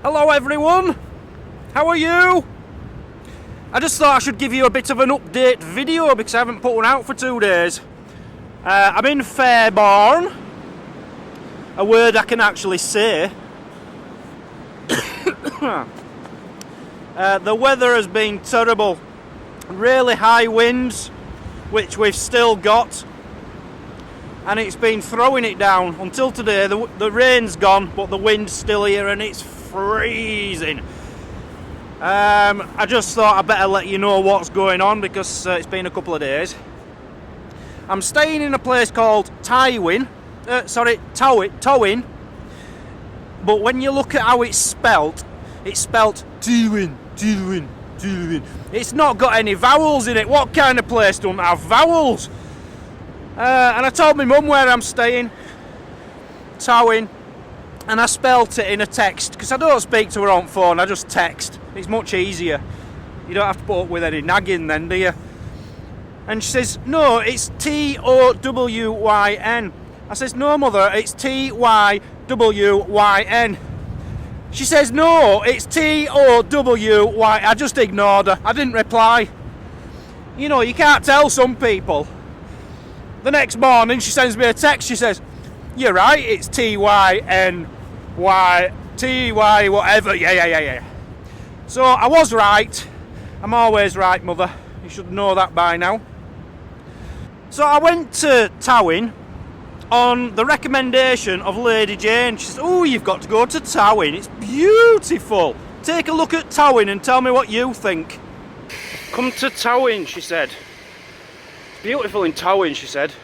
Hello everyone, how are you? I just thought I should give you a bit of an update video because I haven't put one out for 2 days. I'm in Fairborn, a word I can actually say. The weather has been terrible, really high winds, which we've still got, and it's been throwing it down until today. The rain's gone, but the wind's still here and it's freezing. I just thought I'd better let you know what's going on because it's been a couple of days. I'm staying in a place called Tywin, but when you look at how it's spelt Tywin. It's not got any vowels in it. What kind of place don't have vowels? And I told my mum where I'm staying, Tywin, and I spelt it in a text because I don't speak to her on phone, I just text. It's much easier. You don't have to put up with any nagging then, do you? And she says, no, it's Towyn. I says, no mother, it's Tywyn. She says, no, it's Towy. I just ignored her. I didn't reply. You know, you can't tell some people. The next morning, she sends me a text. She says, you're right, it's Tynyn, Ty, whatever. Yeah. So I was right. I'm always right, mother. You should know that by now. So I went to Tywin on the recommendation of Lady Jane. She says, oh, you've got to go to Tywin. It's beautiful. Take a look at Tywin and tell me what you think. Come to Tywin, she said. It's beautiful in Tywin, she said.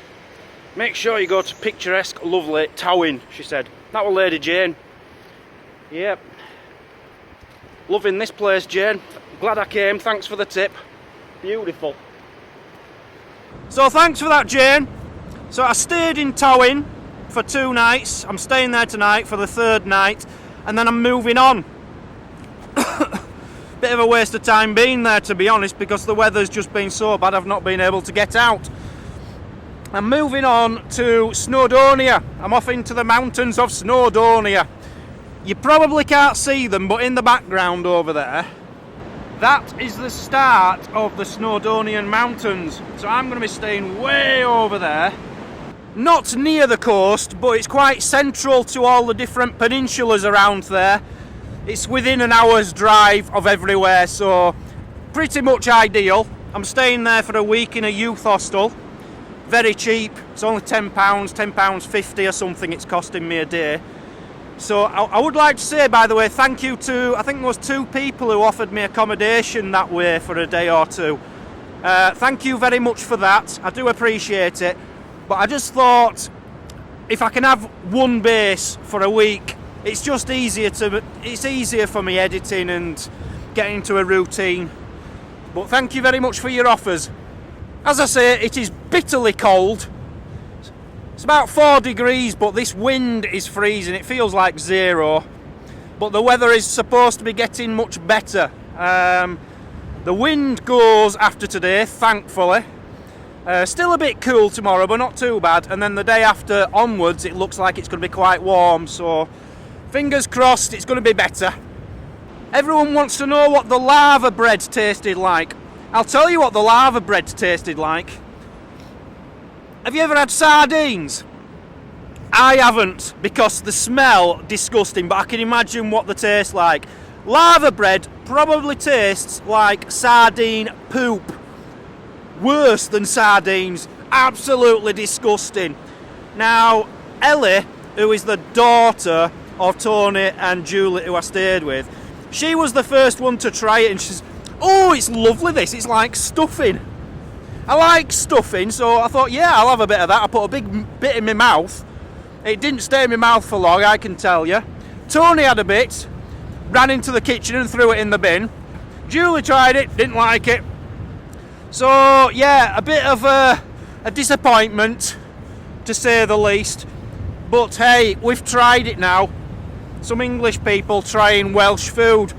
Make sure you go to picturesque, lovely Tywin, she said. That was Lady Jane. Yep. Loving this place, Jane. Glad I came. Thanks for the tip. Beautiful. So thanks for that, Jane. So I stayed in Tywin for 2 nights. I'm staying there tonight for the 3rd night, and then I'm moving on. Bit of a waste of time being there, to be honest, because the weather's just been so bad I've not been able to get out. I'm moving on to Snowdonia. I'm off into the mountains of Snowdonia. You probably can't see them, but in the background over there, that is the start of the Snowdonian Mountains. So I'm going to be staying way over there. Not near the coast, but it's quite central to all the different peninsulas around there. It's within an hour's drive of everywhere, so pretty much ideal. I'm staying there for a week in a youth hostel. Very cheap. It's only £10, £10.50 or something it's costing me a day. So I would like to say, by the way, thank you to, I think there was 2 people who offered me accommodation that way for a day or 2. Thank you very much for that. I do appreciate it. But I just thought, if I can have one base for a week, it's just easier for me editing and getting into a routine. But thank you very much for your offers. As I say, it is bitterly cold. It's about 4 degrees, but this wind is freezing. It feels like 0. But the weather is supposed to be getting much better. The wind goes after today, thankfully. Still a bit cool tomorrow, but not too bad. And then the day after onwards, it looks like it's going to be quite warm. So fingers crossed, it's going to be better. Everyone wants to know what the lava bread tasted like. I'll tell you what the lava bread tasted like. Have you ever had sardines? I haven't, because the smell disgusting, but I can imagine what they taste like. Lava bread probably tastes like sardine poop. Worse than sardines. Absolutely disgusting. Now, Ellie, who is the daughter of Tony and Julie, who I stayed with, she was the first one to try it, and she's, oh, it's lovely this, it's like stuffing. I like stuffing, so I thought, yeah, I'll have a bit of that. I put a big bit in my mouth. It didn't stay in my mouth for long, I can tell you. Tony had a bit, ran into the kitchen and threw it in the bin. Julie tried it, didn't like it. So, yeah, a bit of a disappointment, to say the least. But hey, we've tried it now. Some English people trying Welsh food.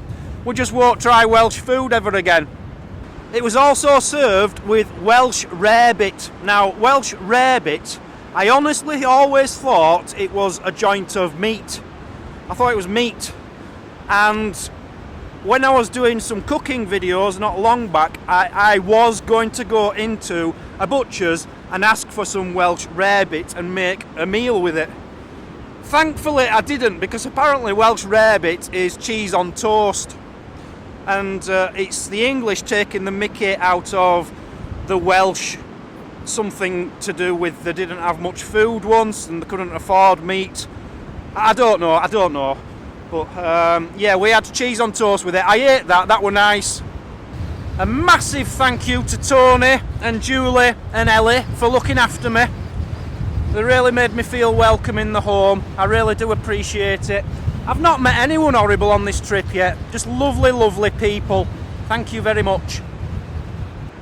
We just won't try Welsh food ever again. It was also served with Welsh Rarebit. Now, Welsh Rarebit, I honestly always thought it was a joint of meat. I thought it was meat. And when I was doing some cooking videos not long back, I was going to go into a butcher's and ask for some Welsh Rarebit and make a meal with it. Thankfully I didn't, because apparently Welsh Rarebit is cheese on toast, and it's the English taking the mickey out of the Welsh. Something to do with they didn't have much food once and they couldn't afford meat. I don't know. But yeah, we had cheese on toast with it. I ate that were nice. A massive thank you to Tony and Julie and Ellie for looking after me. They really made me feel welcome in the home. I really do appreciate it. I've not met anyone horrible on this trip yet. Just lovely, lovely people. Thank you very much.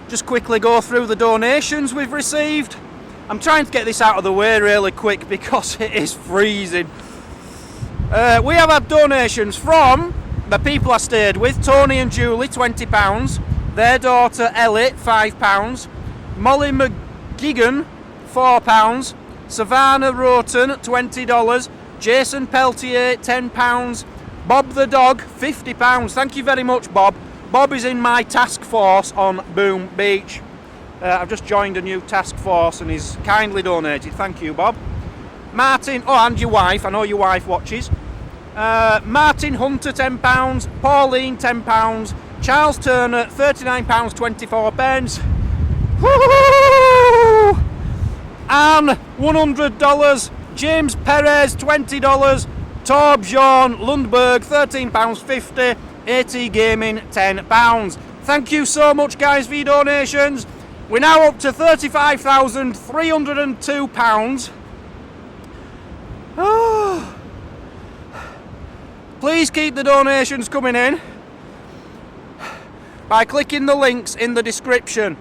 Just quickly go through the donations we've received. I'm trying to get this out of the way really quick because it is freezing. We have had donations from the people I stayed with. Tony and Julie, £20. Their daughter Ellie, £5. Molly McGigan, £4. Savannah Roten, $20. Jason Peltier, £10. Bob the dog, £50. Thank you very much, Bob. Bob is in my task force on Boom Beach. I've just joined a new task force and he's kindly donated. Thank you, Bob. Martin, and your wife. I know your wife watches. Martin Hunter, £10. Pauline, £10. Charles Turner, £39.24. Woo! Anne, $100. James Perez, $20. Torb Jean Lundberg, £13.50. AT Gaming, £10. Thank you so much, guys, for your donations. We're now up to £35,302. Oh. Please keep the donations coming in by clicking the links in the description.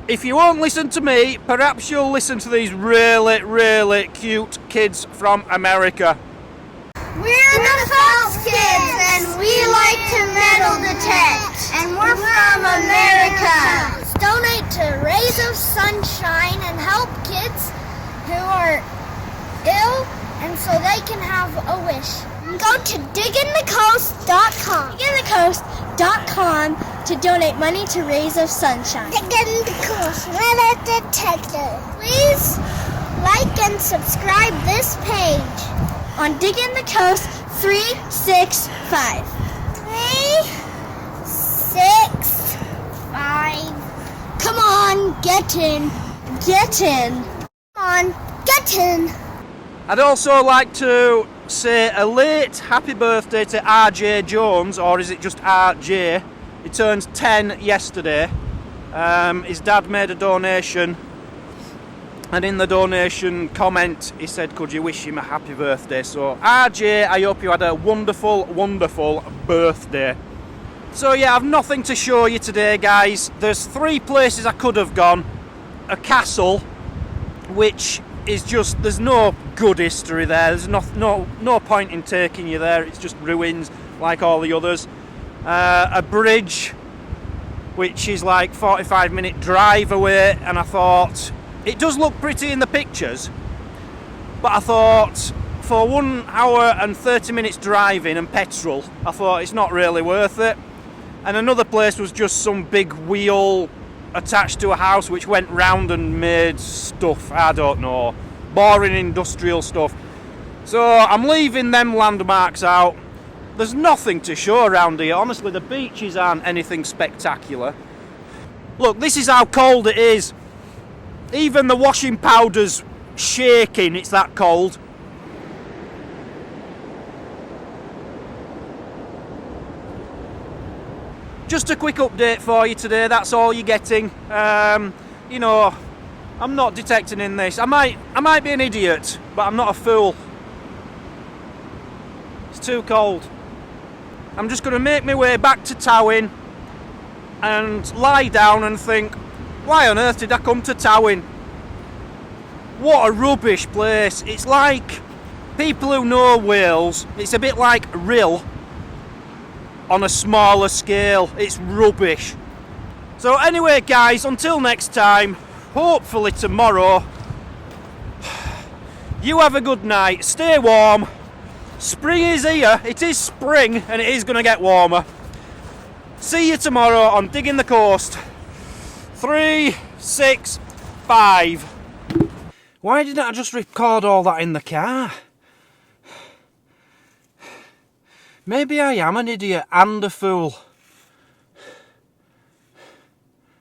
If you won't listen to me, perhaps you'll listen to these really, really cute kids from America. We're the Fox Kids, and we like to metal detect. And we're from America. Donate to Rays of Sunshine and help kids who are ill, and so they can have a wish. Go to diginthecoast.com. Diginthecoast.com to donate money to Rays of Sunshine. Digging the Coast Metal Detector. Please like and subscribe this page on Digging the Coast 365. 365. Come on, get in. Get in. Come on, get in. I'd also like to say a late happy birthday to RJ Jones, or is it just RJ? He turns 10 yesterday. His dad made a donation, and in the donation comment he said, could you wish him a happy birthday? So RJ, I hope you had a wonderful, wonderful birthday. So yeah, I've nothing to show you today, guys. There's 3 places I could have gone. A castle, which is just, there's no good history there. There's no point in taking you there. It's just ruins like all the others. A bridge, which is like 45-minute drive away, and I thought it does look pretty in the pictures, but I thought for 1 hour and 30 minutes driving and petrol, I thought it's not really worth it. And another place was just some big wheel attached to a house which went round and made stuff, I don't know, boring industrial stuff. So I'm leaving them landmarks out. There's nothing to show around here. Honestly, the beaches aren't anything spectacular. Look, this is how cold it is. Even the washing powder's shaking, it's that cold. Just a quick update for you today, that's all you're getting. You know, I'm not detecting in this. I might be an idiot, but I'm not a fool. It's too cold. I'm just going to make my way back to Tywin and lie down and think, why on earth did I come to Tywin? What a rubbish place. It's like, people who know Wales, it's a bit like Rill on a smaller scale. It's rubbish. So anyway, guys, until next time, hopefully tomorrow, you have a good night, stay warm, Spring is here. It is spring, and it is going to get warmer. See you tomorrow on Digging the Coast. 3, 6, 5. Why didn't I just record all that in the car? Maybe I am an idiot and a fool.